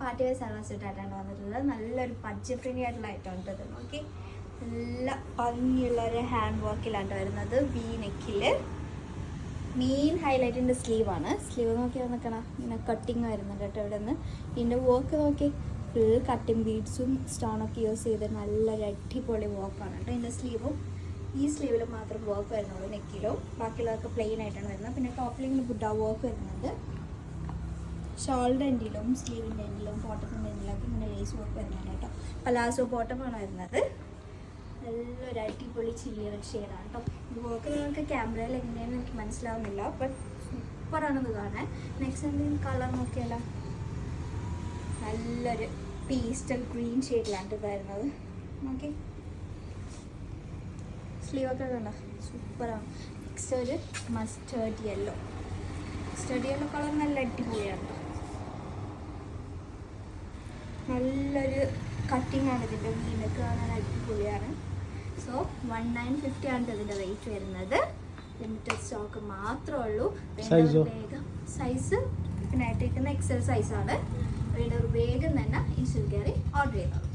Party wear salwar സ്യൂട്ടായിട്ടാണ് വന്നിട്ടുള്ളത്. നല്ലൊരു budget friendly ആയിട്ടുള്ള ഐറ്റം ഉണ്ട്. നോക്കി, നല്ല ഭംഗിയുള്ള ഒരു ഹാൻഡ് വർക്കിലാണ് വരുന്നത്. വി നെക്കിൽ മെയിൻ ഹൈലൈറ്റിൻ്റെ സ്ലീവാണ്. സ്ലീവ് നോക്കിയാൽ നിൽക്കണം, ഇങ്ങനെ കട്ടിങ് വരുന്നുണ്ട് കേട്ടോ. ഇവിടെ നിന്ന് ഇതിൻ്റെ വർക്ക് നോക്കി, ഫുൾ കട്ടിങ് ബീഡ്സും സ്റ്റോണൊക്കെ യൂസ് ചെയ്ത് നല്ലൊരു അടിപൊളി വർക്കാണ് കേട്ടോ. ഇതിൻ്റെ സ്ലീവും ഈ സ്ലീവിൽ മാത്രം വർക്ക് വരുന്നുള്ളൂ, നെക്കിലും ബാക്കിയുള്ളതൊക്കെ പ്ലെയിൻ ആയിട്ടാണ് വരുന്നത്. പിന്നെ ടോപ്പിലിങ്ങനെ ബുഡ വർക്ക് വരുന്നുണ്ട്. ഷോളിൻ്റെ എൻഡിലും സ്ലീവിൻ്റെ എൻഡിലും ബോട്ടത്തിൻ്റെ എൻഡിലൊക്കെ ഇങ്ങനെ ലേസ് വർക്ക് വരുന്നുണ്ട് കേട്ടോ. പലാസോ ബോട്ടമാണ് വരുന്നത്. നല്ലൊരു അടിപൊളി ചില്ലി റെഡ് ഷെയ്ഡാണ് കേട്ടോ. ഇത് വർക്ക് നിങ്ങൾക്ക് ക്യാമറയിൽ എങ്ങനെയാണെന്ന് എനിക്ക് മനസ്സിലാവുന്നില്ല, ബട്ട് സൂപ്പറാണിത് കാണാൻ. നെക്സ്റ്റ് എന്തെങ്കിലും കളർ നോക്കിയാലോ, നല്ലൊരു പേസ്റ്റൽ ഗ്രീൻ ഷെയ്ഡിലാണ് ഇത് വരുന്നത്. ഓക്കെ, സ്ലീവൊക്കെ കണ്ടോ, സൂപ്പറാണ്. നെക്സ്റ്റ് ഒരു മസ്റ്റേർഡ് യെല്ലോ കളർ നല്ല അടിപൊളിയാണ്. നല്ലൊരു കട്ടിങ് ആണ് ഇതിൻ്റെ, മീനൊക്കെ കാണാൻ അടിപൊളിയാണ്. സോ 1950 ആണ് ഇതിൻ്റെ റേറ്റ് വരുന്നത്. ലിമിറ്റഡ് സ്റ്റോക്ക് മാത്രമേ ഉള്ളൂ. വേഗം സൈസ് പിന്നെ ആയിട്ടിരിക്കുന്ന എക്സൽ സൈസാണ്. വേണ്ടവർ വേഗം തന്നെ ഇൻസ്റ്റയിൽ കയറി ഓർഡർ ചെയ്തോളൂ.